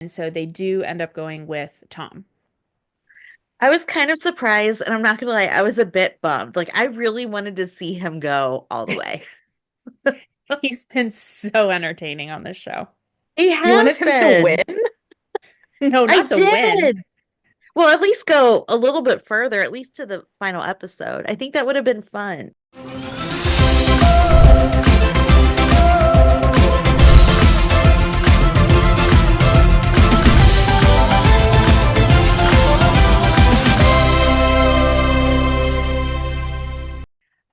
And so they do end up going with Tom. I was kind of surprised, and I'm not gonna lie, I was a bit bummed. Like, I really wanted to see him go all the way. He's been so entertaining on this show. He You wanted has him to win? been. No, I not to win. did. Well, at least go a little bit further, at least to the final episode. I think that would have been fun.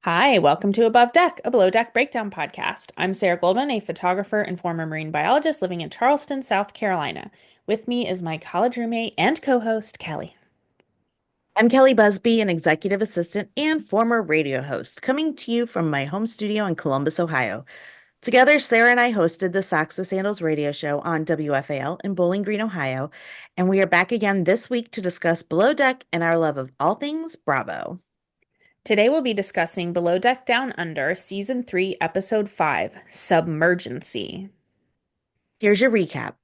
Hi, welcome to Above Deck, a below deck breakdown podcast. I'm Sarah Goldman, a photographer and former marine biologist living in Charleston, South Carolina. With me is my college roommate and co-host, Kelli. I'm Kelli Busby, an executive assistant and former radio host, coming to you from my home studio in Columbus, Ohio. Together, Sarah and I hosted the Socks with Sandals radio show on WFAL in Bowling Green, Ohio, and we are back again this week to discuss Below Deck and our love of all things Bravo. Today we'll be discussing Below Deck Down Under, Season 3, Episode 5, Submergency. Here's your recap.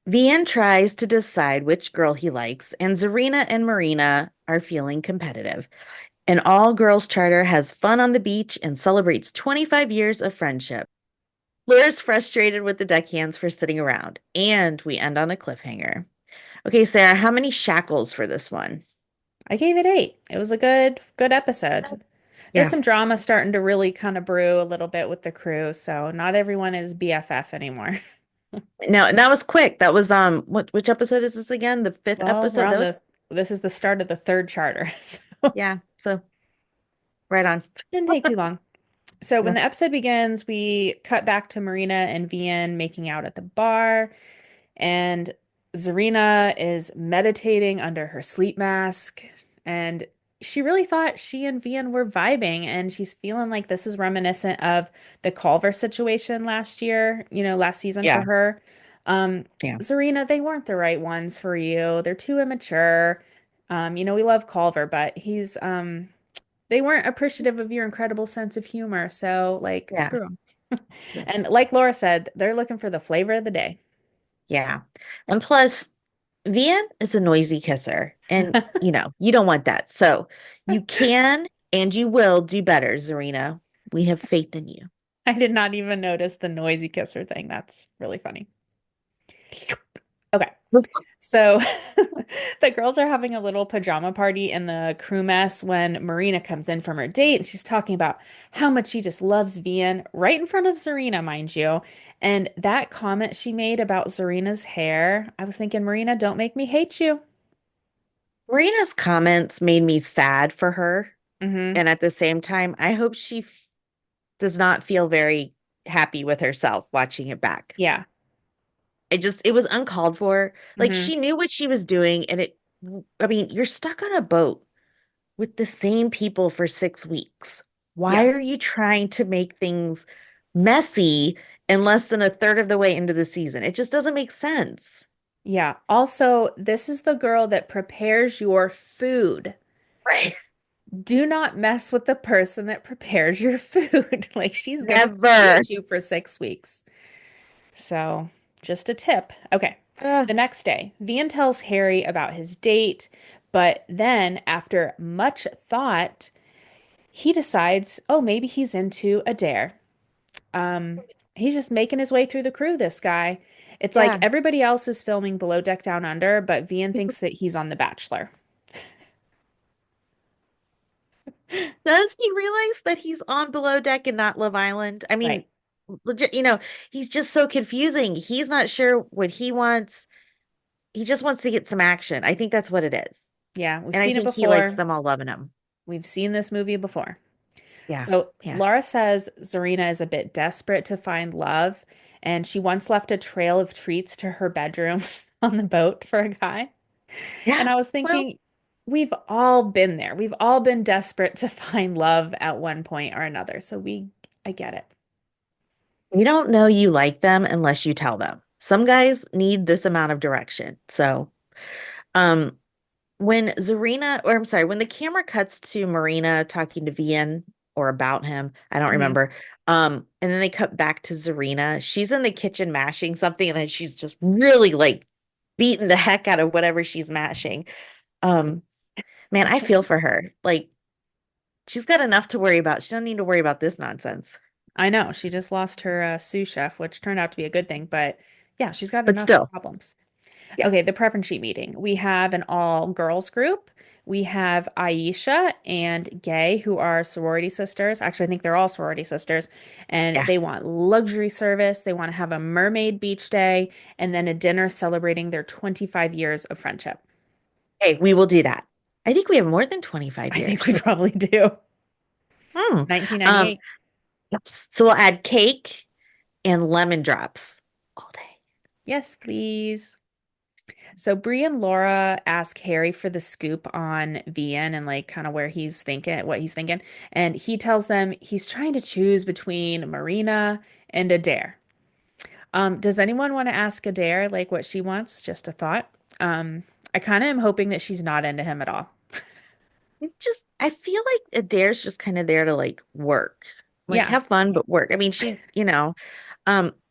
Vian tries to decide which girl he likes, and Tzarina and Marina are feeling competitive. An all-girls charter has fun on the beach and celebrates 25 years of friendship. Blair's frustrated with the deckhands for sitting around, and we end on a cliffhanger. Okay, Sarah, how many shackles for this one? I gave it 8. It was a good episode. There's Yeah. some drama starting to really kind of brew a little bit with the crew, so not everyone is BFF anymore. Now, and that was quick. That was which episode is this again? The fifth Well, we're episode? on That was, this is the start of the third charter, so yeah. So right on. didn't take too long. So when No. the episode begins, we cut back to Marina and Vian making out at the bar, and Tzarina is meditating under her sleep mask, and she really thought she and Vian were vibing, and she's feeling like this is reminiscent of the Culver situation last year, last season for Yeah. her. Um, Yeah. Tzarina, they weren't the right ones for you. They're too immature. We love Culver, but they weren't appreciative of your incredible sense of humor, so like Yeah. screw them. And like Laura said, they're looking for the flavor of the day. Yeah. And plus, Vian is a noisy kisser. And, you don't want that. So you can and you will do better, Zarina. We have faith in you. I did not even notice the noisy kisser thing. That's really funny. Okay. So the girls are having a little pajama party in the crew mess when Marina comes in from her date and she's talking about how much she just loves Vian right in front of Tzarina, mind you. And that comment she made about Zarina's hair, I was thinking, Marina, don't make me hate you. Marina's comments made me sad for her. Hmm. And at the same time, I hope she does not feel very happy with herself watching it back. Yeah. It was uncalled for. Like Hmm. she knew what she was doing. I mean, you're stuck on a boat with the same people for 6 weeks. Why Yeah. are you trying to make things messy in less than a third of the way into the season? It just doesn't make sense. Yeah. Also, this is the girl that prepares your food. Right. Do not mess with the person that prepares your food. Like she's gonna Never. feed you for 6 weeks. So, just a tip. Okay. Uh, The next day, Vian tells Harry about his date, but then after much thought, he decides, oh, maybe he's into a dare. Um, he's just making his way through the crew, this guy. It's like yeah. everybody else is filming Below Deck Down Under, but Vian thinks that he's on The Bachelor. Does he realize that he's on Below Deck and not Love Island? I mean, Right. legit, he's just so confusing. He's not sure what he wants. He just wants to get some action. I think that's what it is. Yeah, we've And I seen it think he likes before. them all loving him. We've seen this movie before. Yeah. So Yeah. Laura says Tzarina is a bit desperate to find love, and she once left a trail of treats to her bedroom on the boat for a guy. Yeah. And I was Well, thinking, we've all been there. We've all been desperate to find love at one point or another. I get it. you don't know you like them unless you tell them. Some guys need this amount of direction. So, um, when Zarina, or I'm sorry, when the camera cuts to Marina talking to Vian or about him, I don't Hmm. remember. And then they cut back to Zarina. She's in the kitchen mashing something, and then she's just really like beating the heck out of whatever she's mashing. Um, man, I feel for her. Like she's got enough to worry about. She doesn't need to worry about this nonsense. I know she just lost her sous chef, which turned out to be a good thing, but yeah, she's got But enough still, problems. yeah, Okay, the preference sheet meeting. We have an all girls group. We have Aisha and Gay, who are sorority sisters. Actually, I think they're all sorority sisters. And yeah. they want luxury service. They want to have a mermaid beach day and then a dinner celebrating their 25 years of friendship. Hey, we will do that. I think we have more than 25 I think we years. probably do. Hmm. Um, 1998. yep. So we'll add cake and lemon drops all day. Yes, please. So Bree and Laura ask Harry for the scoop on Vian and like kind of where he's thinking, what he's thinking. And he tells them he's trying to choose between Marina and Adair. Does anyone want to ask Adair like what she wants? Just a thought. I kind of am hoping that she's not into him at all. It's just, I feel like Adair's just kind of there to like work, like Yeah. have fun, but work. I mean,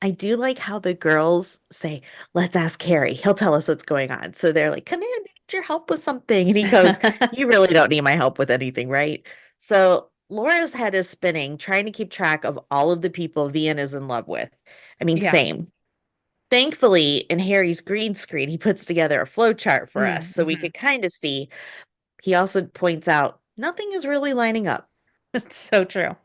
I do like how the girls say, let's ask Harry. He'll tell us what's going on. So they're like, come in, we need your help with something. And he goes, you really don't need my help with anything, right? So Laura's head is spinning, trying to keep track of all of the people Vian is in love with. I mean, Yeah. same. Thankfully, in Harry's green screen, he puts together a flow chart for us so we Mm-hmm. could kind of see. He also points out nothing is really lining up. That's so true.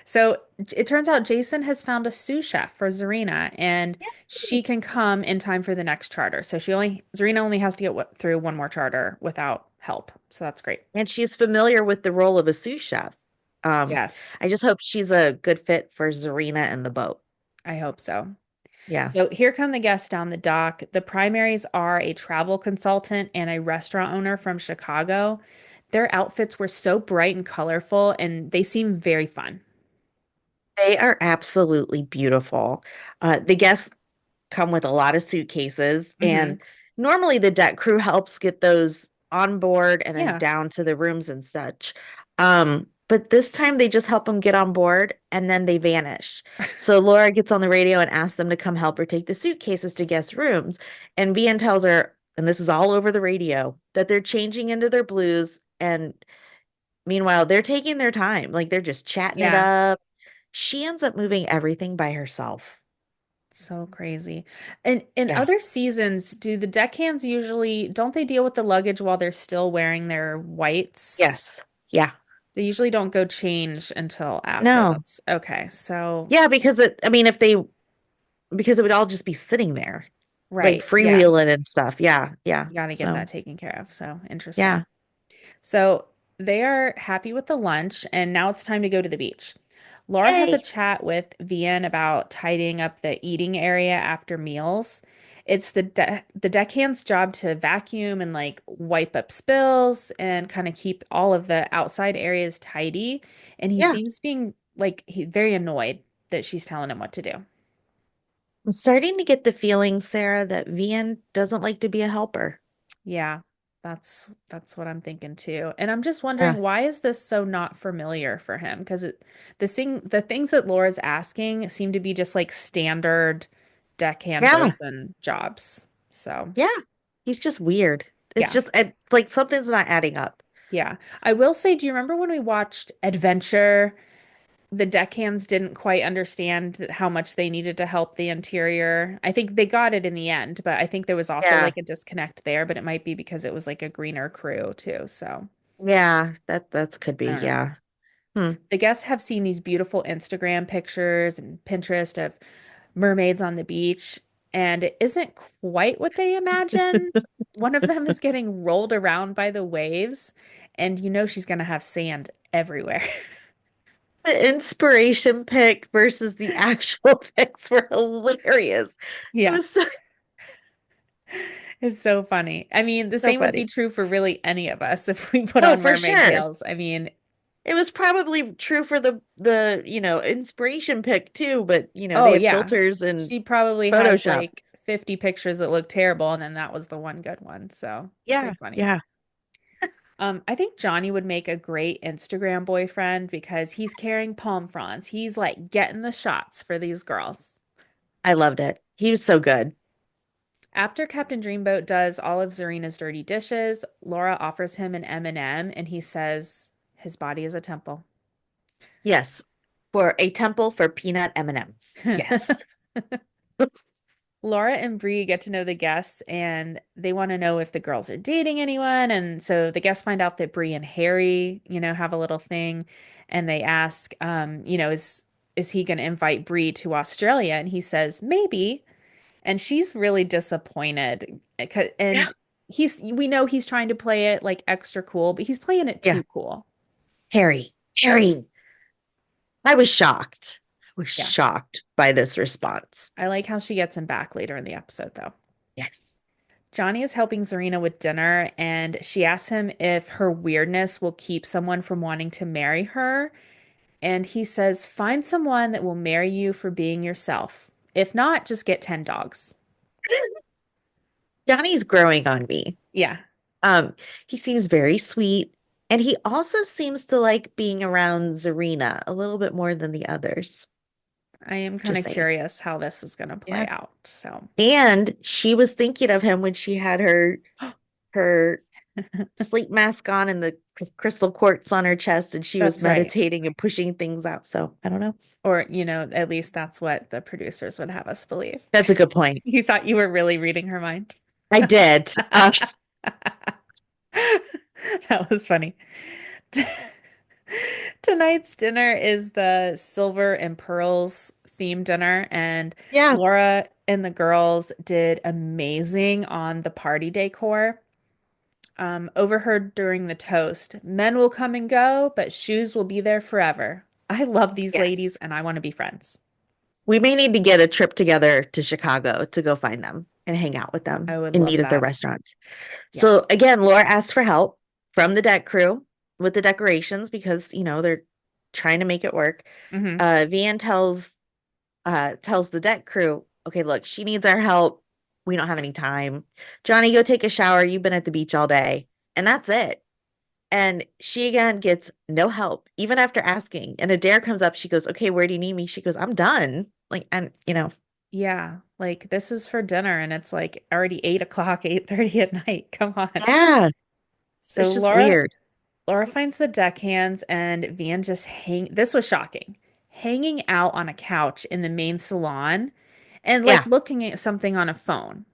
So it turns out Jason has found a sous chef for Tzarina, and Yay. she can come in time for the next charter. So Tzarina only has to get through one more charter without help. So that's great. And she's familiar with the role of a sous chef. Um, Yes, I just hope she's a good fit for Zarina and the boat. I hope so. Yeah. So here come the guests down the dock. The primaries are a travel consultant and a restaurant owner from Chicago. Their outfits were so bright and colorful, and they seem very fun. They are absolutely beautiful. The guests come with a lot of suitcases, Hmm. and normally the deck crew helps get those on board and then Yeah. down to the rooms and such. But this time they just help them get on board and then they vanish. So Laura gets on the radio and asks them to come help her take the suitcases to guest rooms. And Vian tells her, and this is all over the radio, that they're changing into their blues. And meanwhile, they're taking their time, like they're just chatting it Yeah. up. She ends up moving everything by herself. So crazy. And in Yeah. other seasons, do the deckhands usually don't they deal with the luggage while they're still wearing their whites? Yes. Yeah. They usually don't go change until after. No. That's okay. So, Yeah, because I mean, because it would all just be sitting there, like right. Yeah. freewheeling and stuff. Yeah. Yeah. You got to get So, that taken care of. So, interesting. yeah. So they are happy with the lunch, and now it's time to go to the beach. Laura has a Yay. chat with Vian about tidying up the eating area after meals. It's the deckhand's job to vacuum and like wipe up spills and kind of keep all of the outside areas tidy. And he Yeah. seems being like very annoyed that she's telling him what to do. I'm starting to get the feeling, Sarah, that Vian doesn't like to be a helper. Yeah, that's what I'm thinking too. And I'm just Yeah. wondering why is this so not familiar for him? Because the things that Laura's asking seem to be just like standard deckhand Yeah. bosun jobs. So, Yeah. He's just weird. yeah. It's like something's not adding up. Yeah. I will say, do you remember when we watched Adventure? The deckhands didn't quite understand how much they needed to help the interior. I think they got it in the end, but I think there was also Yeah. like a disconnect there, but it might be because it was like a greener crew too. So, Yeah. That could I be. don't know. Yeah. Hmm. The guests have seen these beautiful Instagram pictures and Pinterest of mermaids on the beach, and it isn't quite what they imagined. One of them is getting rolled around by the waves, and you know she's going to have sand everywhere. The inspiration pic versus the actual pics were hilarious. It Yeah, was so, it's so funny. I mean, the so same would be funny. true for really any of us if we put Oh, on for mermaid sure. tails. I mean, It was probably true for the inspiration pic too, but they oh had yeah, filters and she probably has Photoshop. like 50 pictures that look terrible, and then that was the one good one. So Yeah, pretty funny. yeah. I think Johnny would make a great Instagram boyfriend because he's carrying palm fronds. He's like getting the shots for these girls. I loved it. He was so good. After Captain Dreamboat does all of Zarina's dirty dishes, Laura offers him an M&M and he says his body is a temple. Yes, for a temple for peanut M&Ms. Yes. Laura and Bree get to know the guests and they want to know if the girls are dating anyone. And so the guests find out that Bree and Harry, have a little thing. And they ask, is he going to invite Bree to Australia? And he says, maybe. And she's really disappointed. Yeah. And we know he's trying to play it like extra cool, but he's playing it Yeah. too cool. Harry. I was shocked. I was Yeah. shocked by this response. I like how she gets him back later in the episode, though. Yes. Johnny is helping Tzarina with dinner, and she asks him if her weirdness will keep someone from wanting to marry her. And he says, find someone that will marry you for being yourself. If not, just get 10 dogs. Johnny's growing on me. Yeah, Um, he seems very sweet, and he also seems to like being around Zarina a little bit more than the others. I am kind Just of saying. curious how this is going to play Yeah. out. So, And she was thinking of him when she had her sleep mask on and the crystal quartz on her chest, and she was that's right. meditating and pushing things out. So I don't know. Or, at least that's what the producers would have us believe. That's a good point. You thought you were really reading her mind. I did. That was funny. Tonight's dinner is the silver and pearls theme dinner, and Yeah. Laura and the girls did amazing on the party decor. Overheard during the toast, men will come and go, but shoes will be there forever. I love these ladies Yes. and I want to be friends. We may need to get a trip together to Chicago to go find them and hang out with them I would and love meet at their that. restaurants. So Yes. again, Laura asked for help from the deck crew with the decorations because, they're trying to make it work. Hmm. Vian tells the deck crew, okay, look, she needs our help. We don't have any time. Johnny, go take a shower. You've been at the beach all day. And that's it. And she again gets no help, even after asking. And Adair comes up. She goes, okay, where do you need me? She goes, I'm done. Like, and. Yeah, like this is for dinner and it's like already 8 o'clock, 8:30 at night. Come on. Yeah, So it's just Laura weird. Laura finds the deckhands and Vian just this was shocking. Hanging out on a couch in the main salon and like Yeah, looking at something on a phone.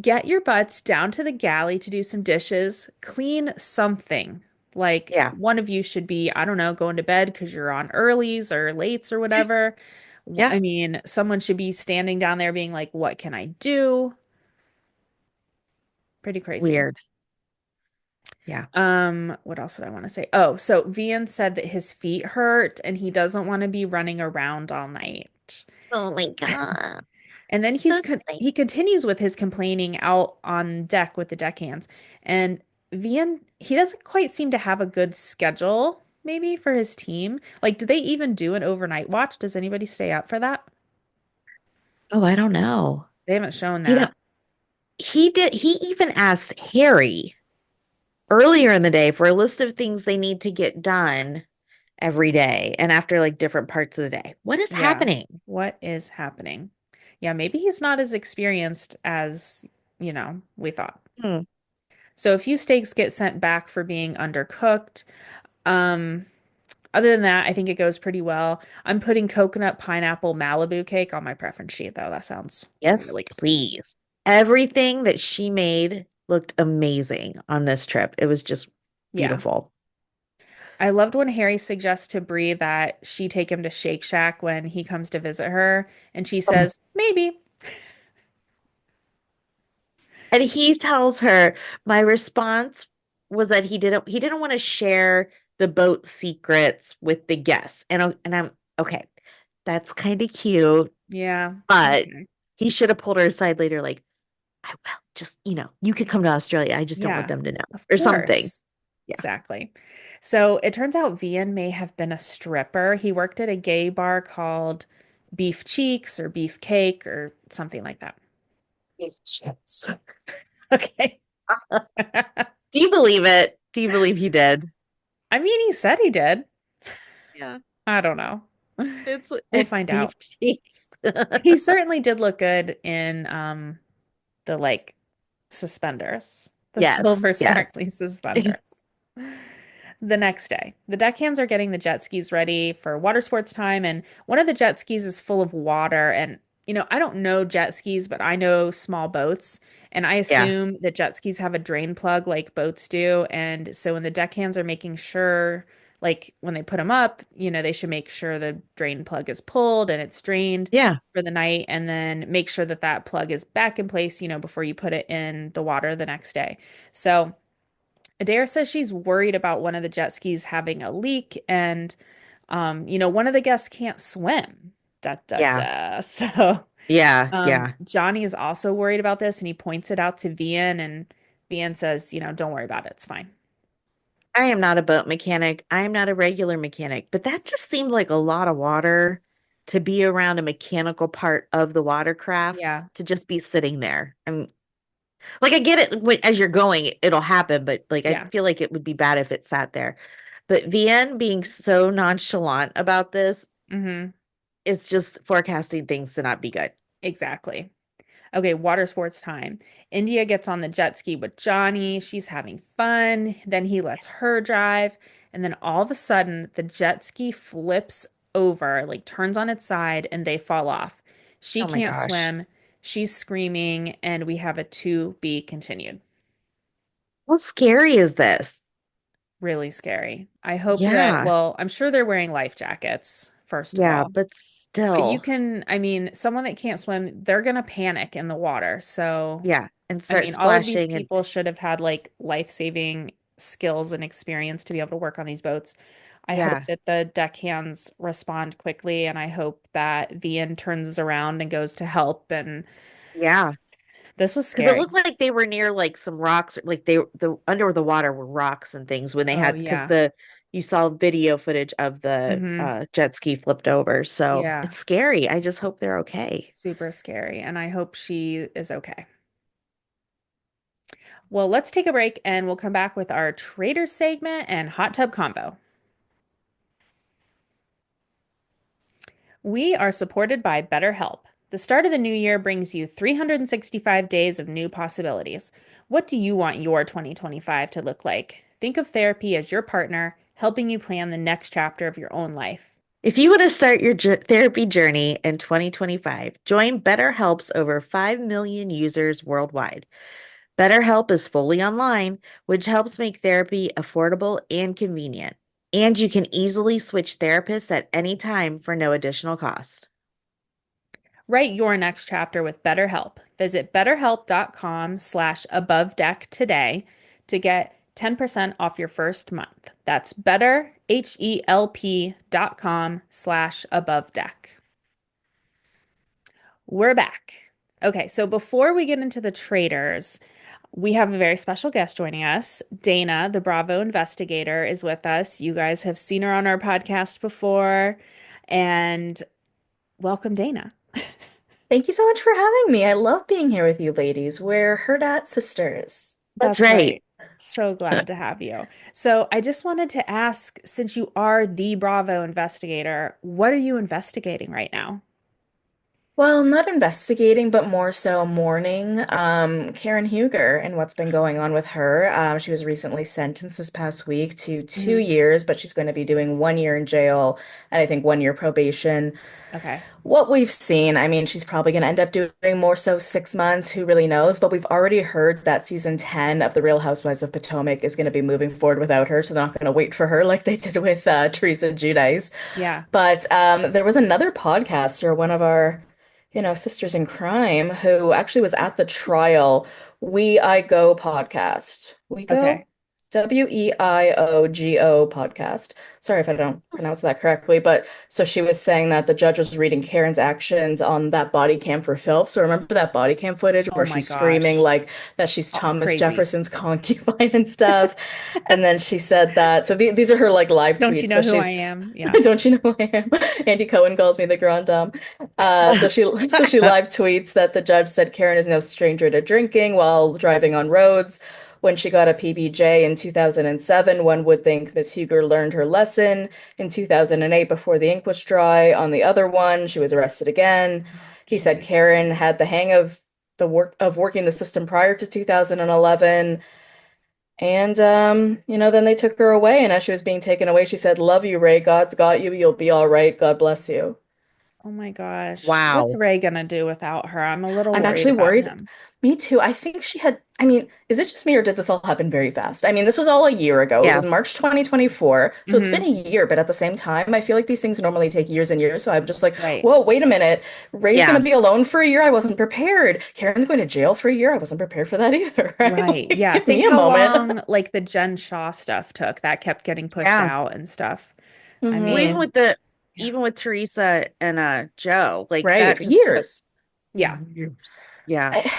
Get your butts down to the galley to do some dishes, clean something. Like yeah, one of you should be, I don't know, going to bed because you're on earlies or lates or whatever. yeah. I mean, someone should be standing down there being like, what can I do? Pretty It's crazy. weird. Yeah. What else did I want to say? Oh, so Vian said that his feet hurt and he doesn't want to be running around all night. Oh my God. And then So sweet. he continues with his complaining out on deck with the deckhands. And Vian, he doesn't quite seem to have a good schedule, maybe for his team. Like, do they even do an overnight watch? Does anybody stay up for that? Oh, I don't know. They haven't shown You know, that. he even asked Harry earlier in the day for a list of things they need to get done every day and after like different parts of the day. What is Yeah. happening? What is happening? Yeah, maybe he's not as experienced as, we thought. Hmm. So a few steaks get sent back for being undercooked. Um, Other than that, I think it goes pretty well. I'm putting coconut pineapple Malibu cake on my preference sheet, though. That sounds Yes, really good. please. Everything that she made looked amazing on this trip. It was just Yeah. beautiful. I loved when Harry suggests to Bree that she take him to Shake Shack when he comes to visit her, and she Um, says, maybe. And he tells her, my response was that he didn't want to share the boat secrets with the guests. And I'm okay. That's kind of cute, Yeah. but Okay. he should have pulled her aside later, like, I will just, you could come to Australia. I just don't want Yeah. them to know, Of or something. course. Yeah. Exactly. So it turns out Vian may have been a stripper. He worked at a gay bar called Beef Cheeks or Beef Cake or something like that. Yes. Okay. Do you believe it? Do you believe he did? I mean, he said he did. Yeah, I don't know. it's We'll find beef out. cheeks. He certainly did look good in the like suspenders, the silver Yes, yes. sparkly suspenders. The next day, the deckhands are getting the jet skis ready for water sports time, and one of the jet skis is full of water. And, I don't know jet skis, but I know small boats, and I Yeah. assume that jet skis have a drain plug like boats do. And so when the deckhands are making sure, like when they put them up, they should make sure the drain plug is pulled and it's drained Yeah. for the night, and then make sure that that plug is back in place, before you put it in the water the next day. So, Adair says she's worried about one of the jet skis having a leak, and one of the guests can't swim. Da da Yeah. da. So Yeah. Yeah. Johnny is also worried about this, and he points it out to Vian, and Vian says, don't worry about it. It's fine. I am not a boat mechanic. I am not a regular mechanic, but that just seemed like a lot of water to be around a mechanical part of the watercraft Yeah. to just be sitting there. And like I get it as you're going, it'll happen, but like I Yeah. feel like it would be bad if it sat there. But Vian being so nonchalant about this Hmm. is just forecasting things to not be good. Exactly. Okay, water sports time. India gets on the jet ski with Johnny. She's having fun. Then he lets her drive. And then all of a sudden, the jet ski flips over, like turns on its side, and they fall off. She Oh my can't gosh. swim. She's screaming, and we have a to be continued. How scary is this? Really scary. I hope that, Yeah. well, I'm sure they're wearing life jackets, first of Yeah, all. but But you still. can, I mean, someone that can't swim, they're gonna panic in the water. So, Yeah. And I start mean, all of these splashing and people should have had like life-saving skills and experience to be able to work on these boats. I hope yeah. that the deckhands respond quickly, and I hope that Vian turns around and goes to help. And Yeah. this was Because it scary. looked like they were near like some rocks, like they the under the water were rocks and things when they Oh had because yeah. the you saw video footage of the Hmm. jet ski flipped over. So Yeah. it's scary. I just hope they're okay. Super scary. And I hope she is okay. Well, let's take a break and we'll come back with our Traitors segment and hot tub convo. We are supported by BetterHelp. The start of the new year brings you 365 days of new possibilities. What do you want your 2025 to look like? Think of therapy as your partner, helping you plan the next chapter of your own life. If you want to start your therapy journey in 2025, join BetterHelp's over 5 million users worldwide. BetterHelp is fully online, which helps make therapy affordable and convenient. And you can easily switch therapists at any time for no additional cost. Write your next chapter with BetterHelp. Visit betterhelp.com/abovedeck today to get 10% off your first month. That's betterhelp.com/abovedeck. We're back. Okay, so before we get into the traders, we have a very special guest joining us. Dana, the Bravo investigator, is with us. You guys have seen her on our podcast before, and welcome, Dana. Thank you so much for having me. I love being here with you ladies. We're Hurrdat sisters. That's That's right. right. So glad to have you. So, I just wanted to ask, since you are the Bravo investigator, what are you investigating right now? Well, not investigating, but more so mourning Karen Huger and what's been going on with her. She was recently sentenced this past week to two Hmm. years, but she's going to be doing 1 year in jail and I think 1 year probation. Okay. What we've seen, I mean, she's probably going to end up doing more so 6 months, who really knows? But we've already heard that season 10 of The Real Housewives of Potomac is going to be moving forward without her, so they're not going to wait for her like they did with Teresa Giudice. Yeah. But there was another podcaster, one of our, sisters in crime, who actually was at the trial. We I Go podcast. We Go? Okay. WEIOGO podcast. Sorry if I don't pronounce that correctly, but so she was saying that the judge was reading Karen's actions on that body cam for filth. So remember that body cam footage Oh where my she's screaming gosh. like that she's Thomas Crazy. Jefferson's concubine and stuff. And then she said that. So these are her like live Don't you tweets. So know who I she's am? Yeah. don't you know who I am? Andy Cohen calls me the Grand Dame. So she live tweets that the judge said Karen is no stranger to drinking while driving on roads. When she got a PBJ in 2007, one would think Miss Huger learned her lesson. In 2008, before the ink was dry, on the other one, she was arrested again. Oh, He said jeez. Karen had the hang of the working the system prior to 2011. And then they took her away, and as she was being taken away, she said, "Love you, Ray. God's got you. You'll be all right. God bless you." Oh my gosh. What's Wow. Ray gonna do without her? I'm a little I'm worried actually about worried. him. Me too. I think she had, I mean, is it just me or did this all happen very fast? I mean, this was all a year ago. It Yeah. was March 2024. So it's been Hmm. a year, but at the same time, I feel like these things normally take years and years. So I'm just like, Right. whoa, wait a minute. Ray's going Yeah. to be alone for a year. I wasn't prepared. Karen's going to jail for a year. I wasn't prepared for that either, right? Right. Like, Yeah. give Think me a how moment. long like the Jen Shaw stuff took. That kept getting pushed Yeah. out and stuff. I Well, even Hmm. with mean, the yeah. even with Teresa and Joe, like Right. that just took Years. Yeah. years. Yeah. I,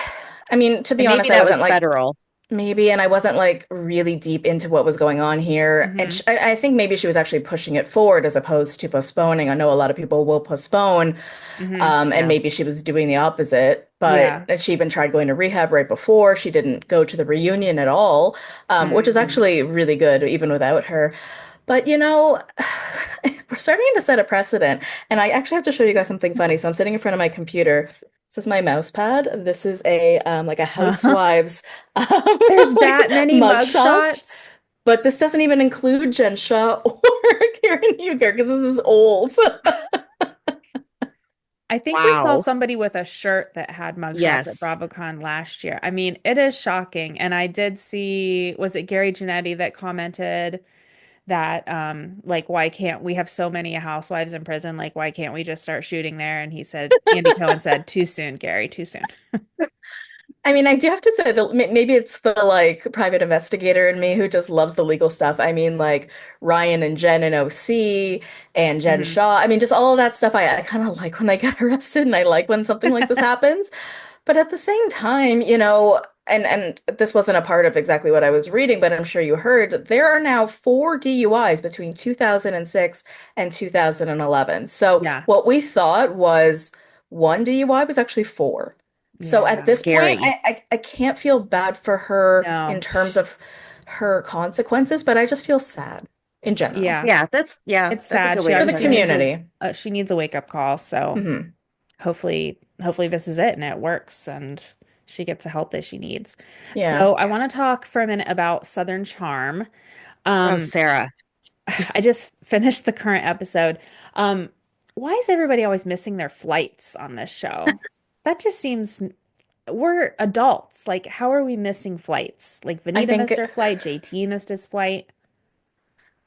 I mean, to be And maybe honest, I that wasn't was like federal. maybe, and I wasn't like really deep into what was going on here. And Hmm. I think maybe she was actually pushing it forward as opposed to postponing. I know a lot of people will postpone, Hmm. and Yeah. maybe she was doing the opposite. But Yeah. and she even tried going to rehab right before. She didn't go to the reunion at all, which is Hmm. actually really good, even without her. But we're starting to set a precedent. And I actually have to show you guys something funny. So I'm sitting in front of my computer. This is my mouse pad. This is a like a housewives There's like that many mugshot. mugshots. But this doesn't even include Jen Shah or Karen Huger because this is old. I think we saw Wow. somebody with a shirt that had mugshots at Yes. BravoCon last year. I mean, it is shocking. And I did see, was it Gary Janetti that commented that like why can't we have so many housewives in prison? Like why can't we just start shooting there? And he said, Andy Cohen said, too soon, Gary, too soon. I mean, I do have to say that maybe it's the like private investigator in me who just loves the legal stuff. I mean, like Ryan and Jen in OC and Jen Hmm. Shaw. I mean, just all of that stuff. I kind of like when I get arrested and I like when something like this happens. But at the same time, and this wasn't a part of exactly what I was reading, but I'm sure you heard, there are now four DUIs between 2006 and 2011. So Yeah. what we thought was one DUI was actually four. So at Yeah. this point, Scary. I can't feel bad for her in No. terms of her consequences, but I just feel sad in general Yeah. Yeah, It's that's a sad. good She way to for the put obviously it. needs a community. she needs a wake-up call. So Hmm. hopefully this is it and it works and she gets the help that she needs. Yeah. So I want to talk for a minute about Southern Charm. Oh, Um, Sarah. I just finished the current episode. Um, why is everybody always missing their flights on this show? That just seems we're adults. Like, how are we missing flights? Like I Vanita think missed her flight, JT missed his flight.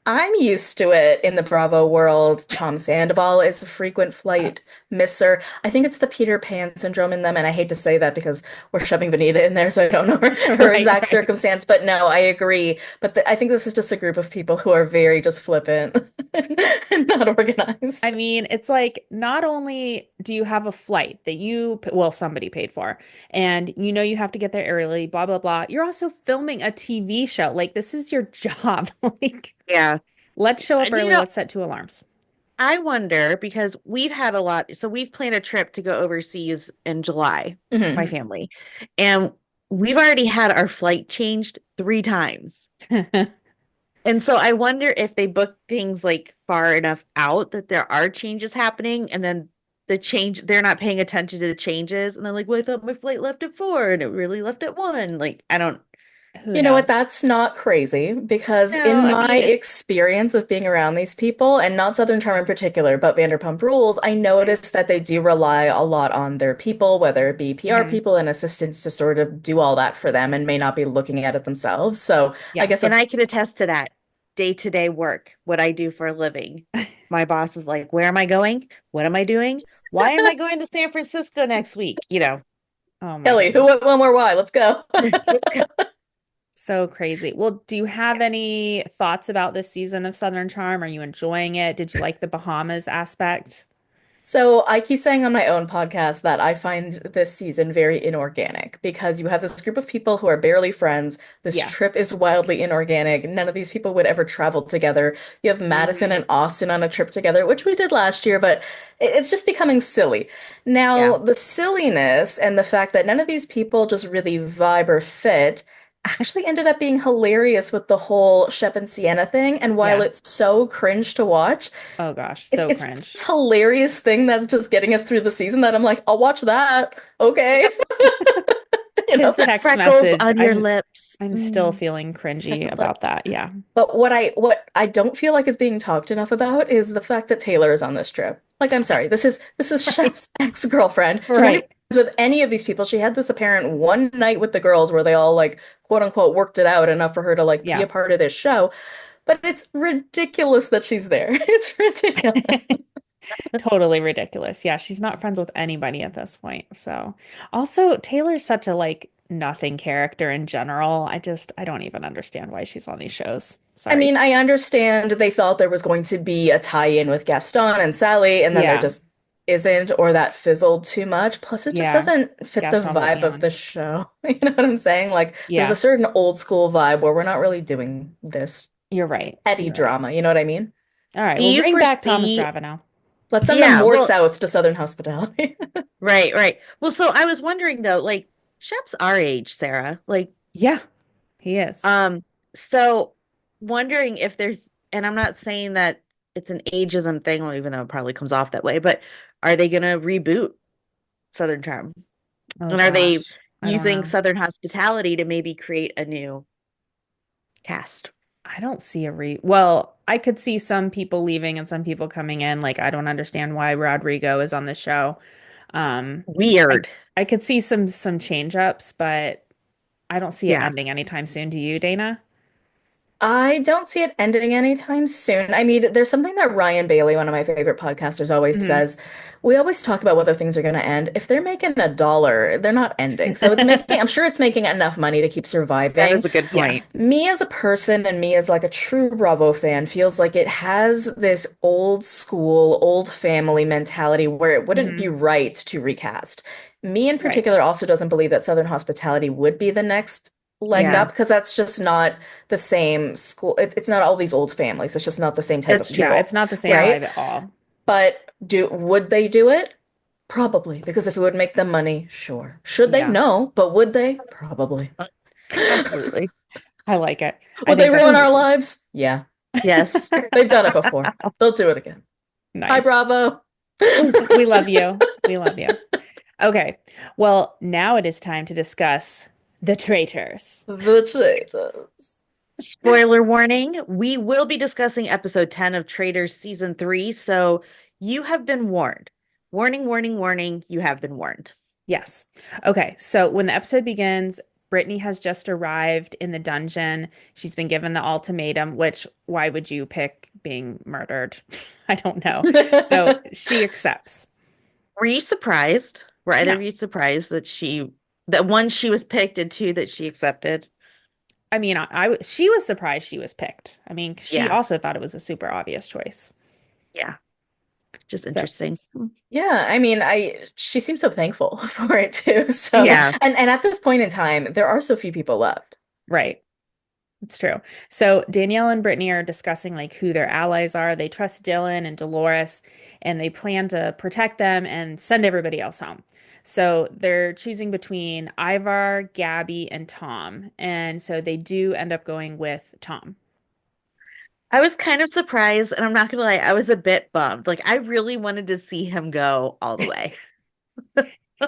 I'm used to it in the Bravo world. Tom Sandoval is a frequent flight misser. I think it's the Peter Pan syndrome in them, and I hate to say that because we're shoving Vanita in there, so I don't know her Right, exact right. circumstance. But no, I agree. But I think this is just a group of people who are very just flippant and not I organized. mean, it's like not only do you have a flight that well, somebody paid for, and you know you have to get there early, blah, blah, blah. You're also filming a TV show. Like, this is your job. Like, Yeah. let's show up And early. Let's set two alarms. I wonder because we've had a lot. So we've planned a trip to go overseas in July, Hmm. my Mhm. family. And we've already had our flight changed 3 times. And so I wonder if they book things like far enough out that there are changes happening and then they're not paying attention to the changes and they're like, well, I thought my flight left at 4 and it really left at 1. Like, I don't Who You know what? knows? That's not crazy because know. in I my mean, it's experience of being around these people, and not Southern Charm in particular, but Vanderpump Rules, I noticed that they do rely a lot on their people, whether it be PR Mhm. people and assistants to sort of do all that for them and may not be looking at it themselves. So I Yeah. guess and if I can attest to that day-to-day work, what I do for a living. My boss is like, where am I going? What am I doing? Why am I going to San Francisco next week? Oh my Kelly, who, what, goodness. one more why? Let's go. Let's go. So crazy. Well, do you have any thoughts about this season of Southern Charm? Are you enjoying it? Did you like the Bahamas aspect? So I keep saying on my own podcast that I find this season very inorganic because you have this group of people who are barely friends. This Yeah. trip is wildly inorganic. None of these people would ever travel together. You have Madison Hmm. and Austin on a trip together, which we did last year, but it's just becoming silly. Yeah. Now, the silliness and the fact that none of these people just really vibe or fit actually ended up being hilarious with the whole Shep and Sienna thing. And while Yeah. it's so cringe to watch, Oh gosh, it's so it's just this cringe. hilarious thing that's just getting us through the season that I'm like, I'll watch that. Okay. His The text freckles message, on your lips. I'm still Mm. feeling cringy But about that. Yeah. what I don't feel like is being talked enough about is the fact that Taylor is on this trip. Like, I'm sorry, this is Shep's ex-girlfriend. She's not even Right. friends with any of these people. She had this apparent one night with the girls where they all like quote unquote worked it out enough for her to like be a Yeah. part of this show. But it's ridiculous that she's there. It's ridiculous. Totally ridiculous. Yeah, she's not friends with anybody at this point. So, also Taylor's such a like nothing character in general. I don't even understand why she's on these shows. I Sorry. mean, I understand they thought there was going to be a tie-in with Gaston and Sally, and then there Yeah. just isn't, or that fizzled too much. Plus, it just Yeah. doesn't fit the Gaston with vibe of Vian. the show. You know what I'm saying? Like, there's a Yeah, certain old school vibe where we're not really doing this you're right. petty You're right. drama. You know what I mean? All right, Do we'll you bring back Thomas foresee? Ravenel. Let's send them Yeah, more well, south to Southern Hospitality. right, right. Well, so I was wondering though, like Shep's our age, Sarah. Like, Yeah, he is. um, so wondering if there's, and I'm not saying that it's an ageism thing, well, even though it probably comes off that way, but are they gonna reboot Southern Charm? Oh And are they gosh, I don't using know. Southern Hospitality to maybe create a new cast? I don't see a re well, I could see some people leaving and some people coming in. Like I don't understand why Rodrigo is on the show. Um, I Weird. I could see some change ups, but I don't see it Yeah. ending anytime soon. Do you, Dana? I don't see it ending anytime soon. I mean, there's something that Ryan Bailey, one of my favorite podcasters, always Hmm. says. We always talk about whether things are going to end. If they're making $1, they're not ending. So it's making, I'm sure it's making enough money to keep That surviving. is a good Yeah. point. Me as a person and me as like a true Bravo fan feels like it has this old school, old family mentality where it wouldn't be Hmm. right to recast. Me in Right. particular also doesn't believe that Southern Hospitality would be the next leg Yeah, up because that's just not the same school. It's not all these old families. It's just not the same type that's of Yeah, true. people, it's not the same Yeah. vibe right? at all. But would they do it? Probably, because if it would make them money, sure. Should they? Yeah. No, but would they? Probably. Absolutely. I like it. I Would they think that's ruin Mm. our great. lives? Yeah. Yes. They've done it before. They'll do it again. Hi, Nice. Bravo. We love you. We love you. Okay. Well, now it is time to discuss the traitors. The Traitors. Spoiler warning, we will be discussing episode 10 of Traitors season 3, so you have been warned. Warning, warning, warning, you have been warned. Yes. Okay. So when the episode begins, Brittany has just arrived in the dungeon. She's been given the ultimatum, which why would you pick being murdered? I don't know. So she accepts. Were you surprised? Were either of No. you surprised that one, she was picked, and two, that she accepted? I mean, she was surprised she was picked. I mean, she Yeah, also thought it was a super obvious choice. yeah. Just So, interesting. Yeah, I mean, I she seems so thankful for it too. So, yeah, Yeah. and at this point in time, there are so few people left. right. It's true. So Danielle and Brittany are discussing like who their allies are. They trust Dylan and Dolores, and they plan to protect them and send everybody else home. So they're choosing between Ivar, Gabby, and Tom. And so they do end up going with Tom. I was kind of surprised, and I'm not gonna lie, I was a bit bummed. Like, I really wanted to see him go all the way.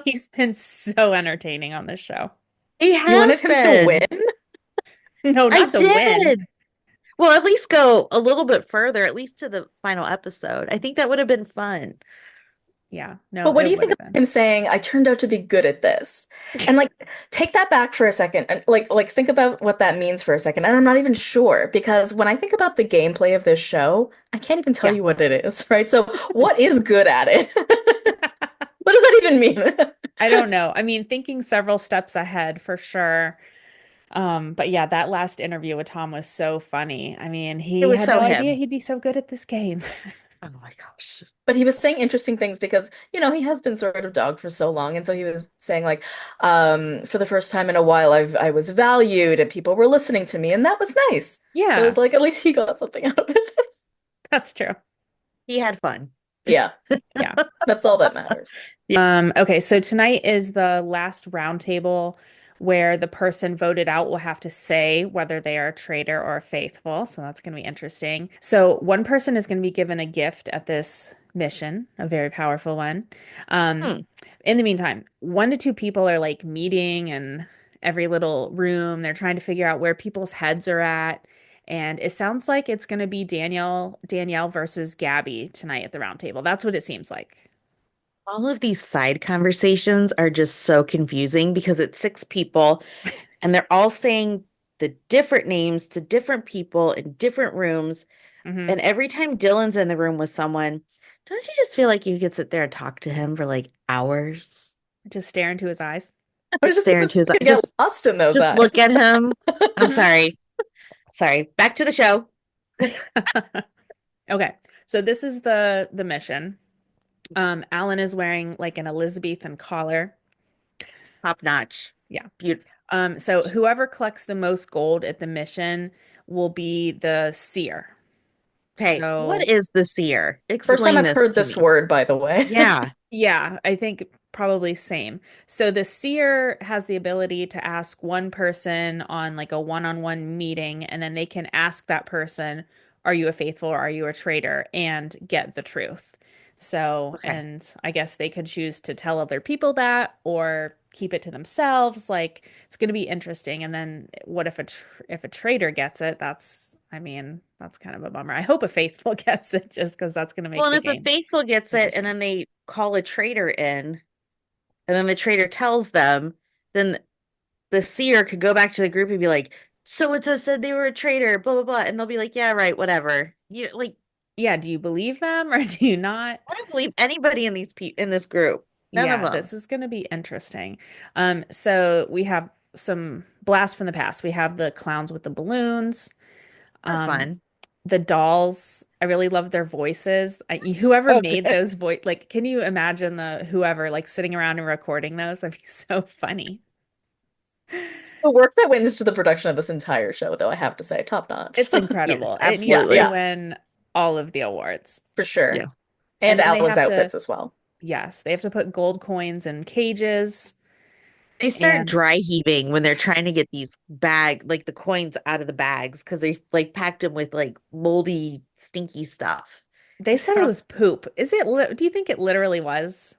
He's been so entertaining on this show. He You wanted has him to win? been. No, I not to win. did. Well, at least go a little bit further, at least to the final episode. I think that would have been fun. Yeah, no, But what do it you would think have of been. him saying, I turned out to be good at this? And like take that back for a second and like think about what that means for a second. And I'm not even sure because when I think about the gameplay of this show, I can't even tell Yeah. you what it is, right? So what is good at it? What does that even mean? I don't know. I mean, thinking several steps ahead for sure. But yeah, that last interview with Tom was so funny. I mean, It he was had so no idea him. he'd be so good at this game. Oh my gosh. But he was saying interesting things because, he has been sort of dogged for so long. And so he was saying like, for the first time in a while, I was valued and people were listening to me, and that was nice. So it was Yeah, like, at least he got something out of it. that's true. He had fun. Yeah, Yeah. that's all that matters. Okay, so tonight is the last roundtable where the person voted out will have to say whether they are a traitor or a faithful. So that's going to be interesting. So one person is going to be given a gift at this mission, a very powerful one. Um, Hmm. In the meantime, one to two people are like meeting in every little room. They're trying to figure out where people's heads are at. And it sounds like it's going to be Danielle versus Gabby tonight at the round table. That's what it seems like. All of these side conversations are just so confusing because it's six people and they're all saying the different names to different people in different rooms. Hmm. And every time Dylan's in the room with someone, don't you just feel like you could sit there and talk to him for like hours? Just stare into his eyes. I was Just just stare gonna say, into his eyes. you get lost in those Just eyes. look at him. I'm sorry. Sorry. Back to the show. Okay. So this is the mission. Alan is wearing like an Elizabethan collar. Top notch. Yeah. Beautiful. So whoever collects the most gold at the mission will be the seer. Okay. What So is the seer? First time Explain I've this heard to this me. word, by the way. Yeah. yeah, I think probably same. So the seer has the ability to ask one person on like a one-on-one meeting, and then they can ask that person, are you a faithful or are you a traitor? And get the truth. So, Okay. and I guess they could choose to tell other people that or keep it to themselves. Like it's going to be interesting. And then what if if a traitor gets it? That's, I mean, that's kind of a bummer. I hope a faithful gets it just because that's going to Well, make and the if a game faithful gets it and interesting. then they call a traitor in, and then the traitor tells them, then the seer could go back to the group and be like, so and so said they were a traitor, blah, blah, blah. And they'll be like, yeah, right, whatever. You like, Yeah, do you believe them or do you not? I don't believe anybody in in this group. None of Yeah, them. this is going to be interesting. So we have some blasts from the past. We have the clowns with the balloons, They're um, fun. the dolls. I really love their voices. Whoever So made good. those voice, like, can you imagine the whoever like sitting around and recording those? That'd be so funny. The work that went into the production of this entire show, though, I have to say, top notch. It's Yes, incredible. It needs Yeah, to absolutely. yeah, win all of the awards. for Yeah. sure. And And then they Alan's have to, outfits as well. yes, they have to put gold coins in cages. They start And dry heaving when they're trying to get these like the coins out of the bags because they like packed them with like moldy, stinky stuff. they said it was poop. Do you think it literally was?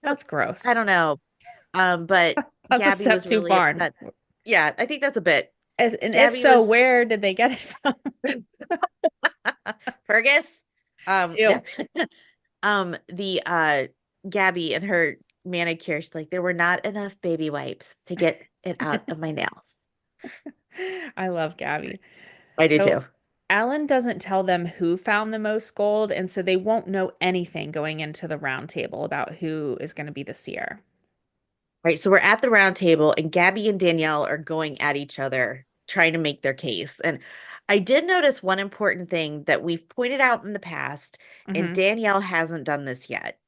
That's I gross. don't know. But That's a Gabby step was too really far. upset. Yeah, I think that's a bit. And if Gabby so, was where did they get it from? Fergus. Ew. The Gabby and her manicure, she's like, there were not enough baby wipes to get it out of my nails. I love Gabby. I do So too. Alan doesn't tell them who found the most gold, and so they won't know anything going into the round table about who is going to be the seer. Right. So we're at the round table, and Gabby and Danielle are going at each other, trying to make their case. And I did notice one important thing that we've pointed out in the past, and Hmm. Danielle hasn't done this yet.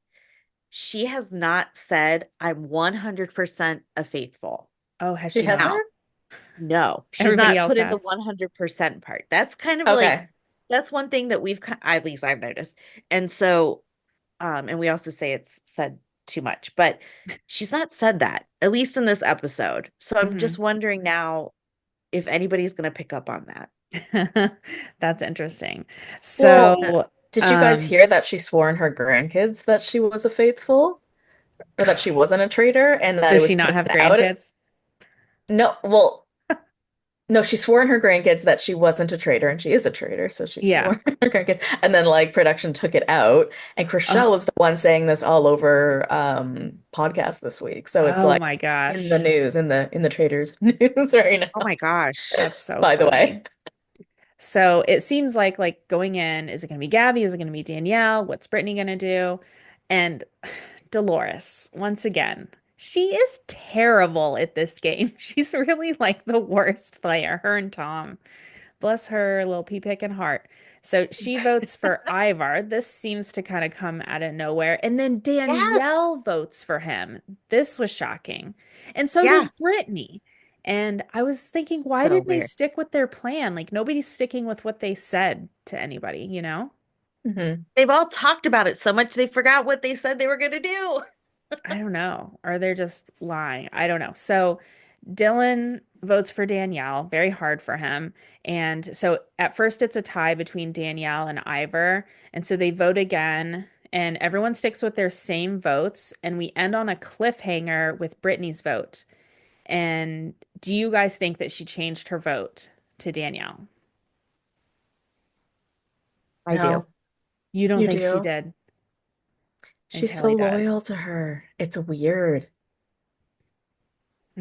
She has not said, I'm 100% a faithful. Oh, has She she hasn't? not? Now, no, she's Everybody not else put in the has. 100% part. That's kind of like, Okay. that's one thing that at least I've noticed. And so, and we also say it's said too much, but she's not said that, at least in this episode. So I'm Hmm. just wondering now if anybody's going to pick up on that. That's interesting. Well, Uh, So, did you guys um, hear that she swore in her grandkids that she was a faithful or that she wasn't a traitor and that it does she was not taken have out? grandkids? No, well, no, she swore in her grandkids that she wasn't a traitor, and she is a traitor, so she Yeah. swore in her grandkids. And then like production took it out, and Chriselle Oh, was the one saying this all over podcast this week. So it's oh like my in the gosh. news, in the Traitors news right oh now, my gosh. That's so by the way. funny. So it seems like going in, is it going to be Gabby? Is it going to be Danielle? What's Brittany going to do? And Dolores, once again, she is terrible at this game. She's really like the worst player, her and Tom. Bless her little pea picking heart. So she votes for Ivar. This seems to kind of come out of nowhere. And then Yes. Danielle votes for him. This was shocking. And so does Yeah. Brittany. And I was thinking, why So didn't they weird. stick with their plan? Like nobody's sticking with what they said to anybody, you know? Hmm. They've all talked about it so much they forgot what they said they were going to do. I don't know. Or they're just lying. I don't know. So Dylan votes for Danielle, very hard for him. And so at first it's a tie between Danielle and Ivor. And so they vote again. and everyone sticks with their same votes, and we end on a cliffhanger with Brittany's vote. And do you guys think that she changed her vote to Danielle? I do. No, You don't you think she do. did, and She's so Kelly loyal does. to her. It's weird.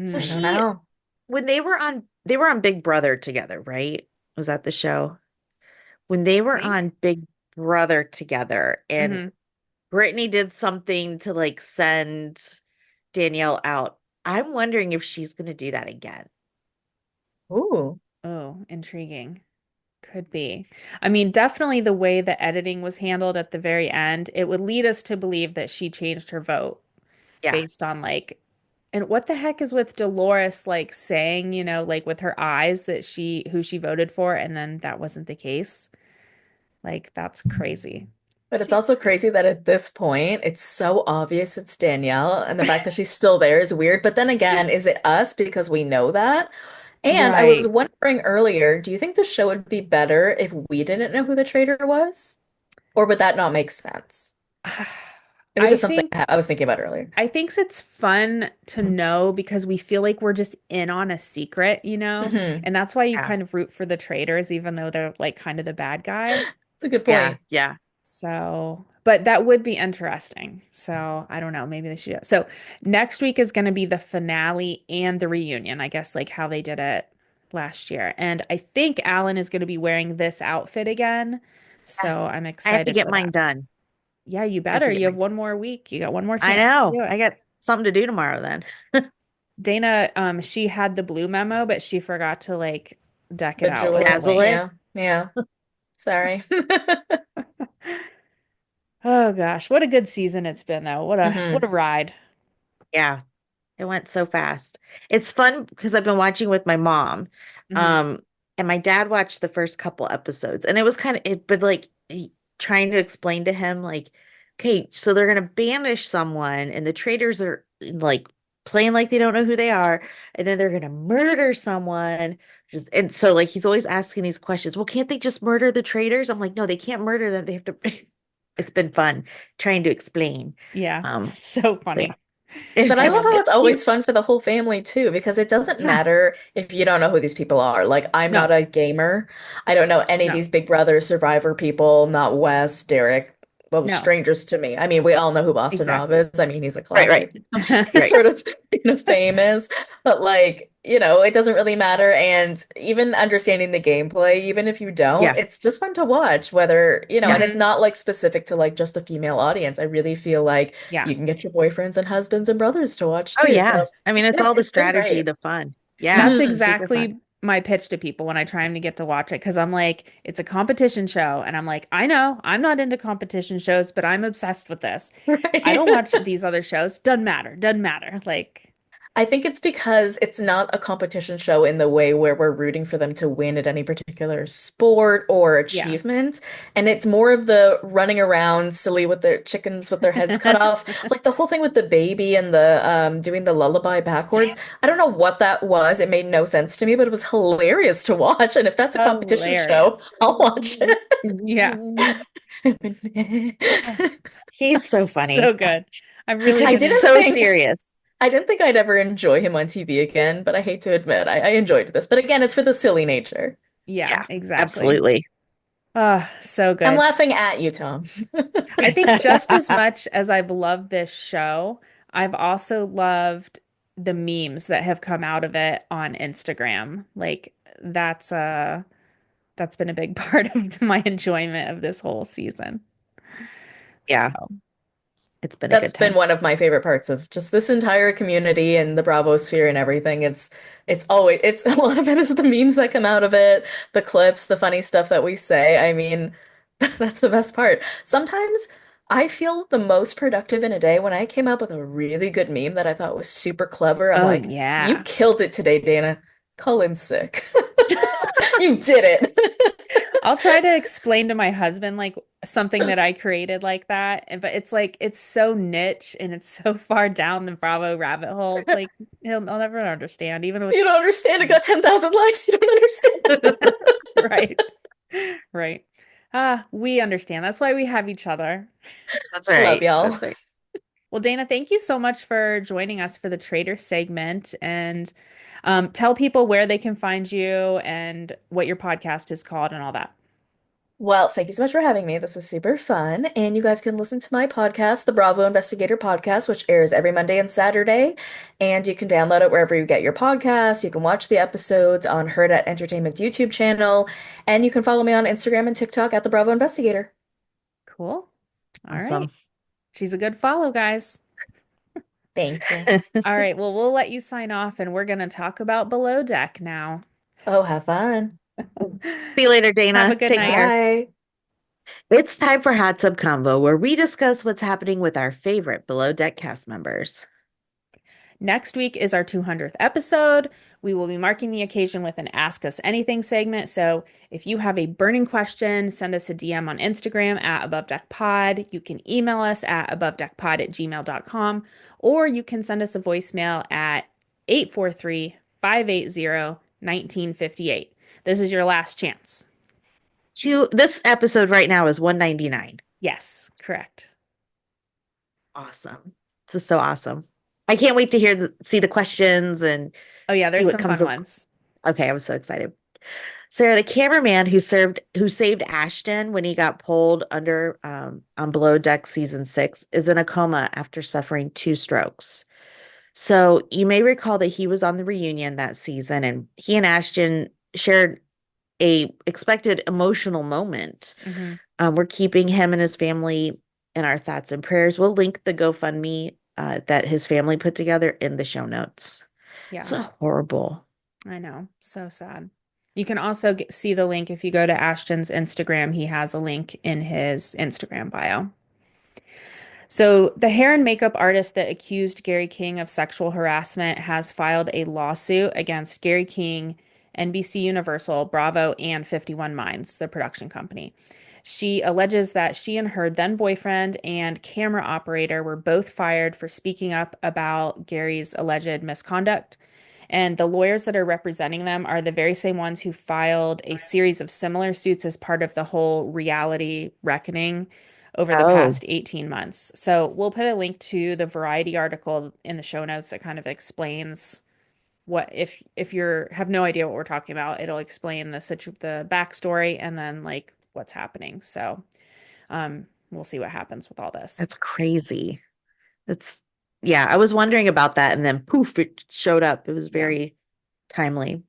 So I don't Hmm. she, know. when they were on Big Brother together, right? Was that the show? When they were Think? on Big Brother together and Hmm. Brittany did something to like send Danielle out. I'm wondering if she's going to do that again. Ooh. Oh, intriguing. Could be. I mean, definitely the way the editing was handled at the very end, it would lead us to believe that she changed her vote Yeah. based on like, and what the heck is with Dolores like saying, like with her eyes that who she voted for, and then that wasn't the case. Like, that's crazy. But it's She's also crazy that at this point, it's so obvious it's Danielle, and the fact that she's still there is weird. But then again, is it us because we know that? And I was Right. wondering earlier, do you think the show would be better if we didn't know who the traitor was? Or would that not make sense? It was I just something think I was thinking about earlier. I think it's fun to know because we feel like we're just in on a secret. Hmm. And that's why you yeah. kind of root for the traitors, even though they're like kind of the bad guy. It's a good Yeah. point. Yeah. So, but that would be interesting. So, I don't know. Maybe they should do it. So, next week is going to be the finale and the reunion, I guess, like how they did it last year. And I think Alan is going to be wearing this outfit again. So, Yes. I'm I have to excited get for mine that. done. Yeah, you I have to better. get You have mine. one more week. You got one more I chance to know. do I it. got something to do tomorrow then. Dana, she had the blue memo, but she forgot to like deck it out with the Bejewel. Dazzle white. it. Yeah. Yeah. Sorry. Oh gosh, what a good season it's been though. What a Hmm. ride. Yeah. It went so fast. It's fun because I've been watching with my mom. Hmm. Um, and my dad watched the first couple episodes and it was kind of it, but like trying to explain to him, like, okay, so they're gonna banish someone and the traitors are like playing like they don't know who they are, and then they're gonna murder someone. Just and so like he's always asking these questions. Well, can't they just murder the traitors? I'm like, no, they can't murder them. They have to it's been fun trying to explain. Yeah, Um, it's so but yeah, funny. But I love how it's it's cute. always fun for the whole family too, because it doesn't Yeah. matter if you don't know who these people are. Like, I'm not No, a gamer. I don't know any of no, these Big Brother Survivor people, not Wes, Derek. Well, no, strangers to me. I mean, we all know who Boston Rob exactly. is. I mean, he's a Right, right, classic. He's right. sort of, famous. But like, it doesn't really matter. And even understanding the gameplay, even if you don't, Yeah, it's just fun to watch, whether, and yeah. it's Hmm. not like specific to like just a female audience. I really feel like Yeah, you can get your boyfriends and husbands and brothers to watch Oh too. yeah. So I mean, it's it's been all the it's been strategy, great. the fun. Yeah, that's Hmm. super fun. exactly my pitch to people when I try them to get to watch it because I'm like, it's a competition show, and I'm like, I know I'm not into competition shows, but I'm obsessed with this. I Right. don't watch these other shows. Doesn't matter. Like, I think it's because it's not a competition show in the way where we're rooting for them to win at any particular sport or yeah. achievement. And it's more of the running around silly with their chickens with their heads cut off. Like the whole thing with the baby and the doing the lullaby backwards. I don't know what that was. It made no sense to me, but it was hilarious to watch. And if that's a competition show, Hilarious. I'll watch Yeah. it. He's so So funny. good. I'm He really took I it gonna didn't so think serious. I didn't think I'd ever enjoy him on TV again, but I hate to admit I enjoyed this. But again, it's for the silly nature. Yeah, Yeah, exactly. absolutely. Ah, so I'm good. laughing at you, Tom. I think just as much as I've loved this show, I've also loved the memes that have come out of it on Instagram. Like that's been a big part of my enjoyment of this whole season. Yeah, So, it's been a That's good been time. one of my favorite parts of just this entire community and the Bravo sphere and everything. It's always it's a lot of it is the memes that come out of it, the clips, the funny stuff that we say. I mean, that's the best part. Sometimes I feel the most productive in a day when I came up with a really good meme that I thought was super clever. I'm oh like, you yeah. killed it today, Dana. Colin's sick. You did it. I'll try to explain to my husband like something that I created like that, and but it's like it's so niche and it's so far down the Bravo rabbit hole. It's like he'll never understand, even with You don't understand. It got 10,000 likes. You don't understand. right, right. We understand. That's why we have each other. That's Love right. y'all. That's right. Well, Dana, thank you so much for joining us for the Trader segment and tell people where they can find you and what your podcast is called and all that. Well, thank you so much for having me. This is super fun. And you guys can listen to my podcast, the Bravo Investigator podcast, which airs every Monday and Saturday. And you can download it wherever you get your podcasts. You can watch the episodes on Hurrdat Entertainment's YouTube channel. And you can follow me on Instagram and TikTok at the Bravo Investigator. Cool. All right. Awesome. She's a good follow, guys. Thank you. All right. Well, we'll let you sign off and we're going to talk about Below Deck now. Oh, have fun. See you later, Have a Dana. good Take night. care. Bye. It's time for Hot Tub Convo, where we discuss what's happening with our favorite Below Deck cast members. Next week is our 200th episode. We will be marking the occasion with an Ask Us Anything segment. So if you have a burning question, send us a DM on Instagram at abovedeckpod. You can email us at abovedeckpod@gmail.com, or you can send us a voicemail at 843-580-1958. This is your last chance. This episode right now is 199. Yes, correct. Awesome. This is so awesome. I can't wait to see the questions and Oh yeah, see there's what some comes fun up. ones. Okay, I'm so excited. Sarah, the cameraman who saved Ashton when he got pulled under on Below Deck season 6 is in a coma after suffering 2 strokes. So you may recall that he was on the reunion that season, and he and Ashton shared a expected emotional moment. Hmm. We're keeping him and his family in our thoughts and prayers. We'll link the GoFundMe that his family put together in the show notes. Yeah, So horrible. I know. So sad. You can also see the link if you go to Ashton's Instagram. He has a link in his Instagram bio. So, the hair and makeup artist that accused Gary King of sexual harassment has filed a lawsuit against Gary King, NBC Universal, Bravo, and 51 Minds, the production company. She alleges that she and her then boyfriend and camera operator were both fired for speaking up about Gary's alleged misconduct. And the lawyers that are representing them are the very same ones who filed a series of similar suits as part of the whole reality reckoning over the Oh, past 18 months. So we'll put a link to the Variety article in the show notes that kind of explains what if you're have no idea what we're talking about, it'll explain the backstory and then like what's happening. So we'll see what happens with all this. that's crazy. It's, yeah, I was wondering about that, and then poof, it showed up. It was Yeah. very timely.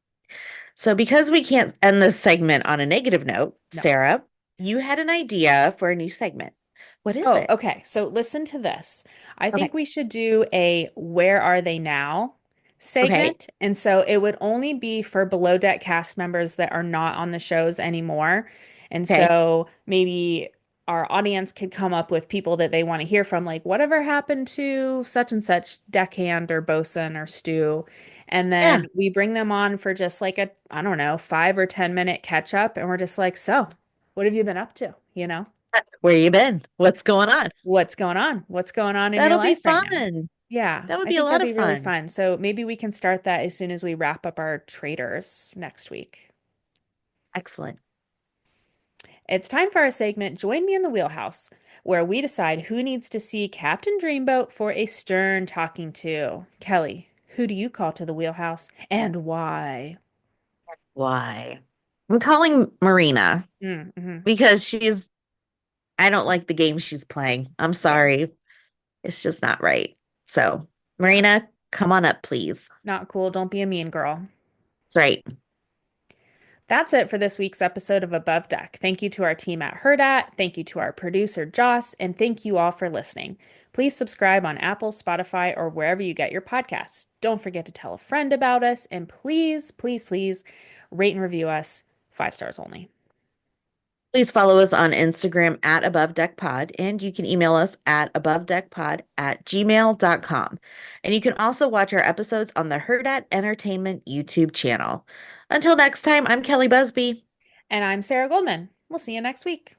So, because we can't end this segment on a negative note, No. Sarah, you had an idea for a new segment. What is Oh, it? okay. So listen to this. I think Okay. we should do a Where Are They Now Okay. segment. And so it would only be for below deck cast members that are not on the shows anymore. And Okay. so maybe our audience could come up with people that they want to hear from, like whatever happened to such and such deckhand or bosun or stew. And Yeah. then we bring them on for just like a, I don't know, 5 or 10 minute catch up. And we're just like, so what have you been up to? Where you been? What's going on? What's going on? What's going on in your That'll be life right now? fun. Yeah, That would I be a think lot that'd of be really fun. fun. So maybe we can start that as soon as we wrap up our Traitors next week. Excellent. It's time for our segment, Join Me in the Wheelhouse, where we decide who needs to see Captain Dreamboat for a stern talking to. Kelli, who do you call to the wheelhouse and why? Why? I'm calling Marina Mm-hmm. because I don't like the game she's playing. I'm Yeah, sorry. It's just not right. So, yeah, Marina, come on up, please. not cool. Don't be a mean girl. That's right. That's it for this week's episode of Above Deck. Thank you to our team at Hurrdat, thank you to our producer Joss, and thank you all for listening. Please subscribe on Apple, Spotify, or wherever you get your podcasts. Don't forget to tell a friend about us, and please, please, please rate and review us 5 stars only. Please follow us on Instagram at abovedeckpod, and you can email us at abovedeckpod@gmail.com. And you can also watch our episodes on the Hurrdat Entertainment YouTube channel. Until next time, I'm Kelli Busby. And I'm Sarah Goldman. We'll see you next week.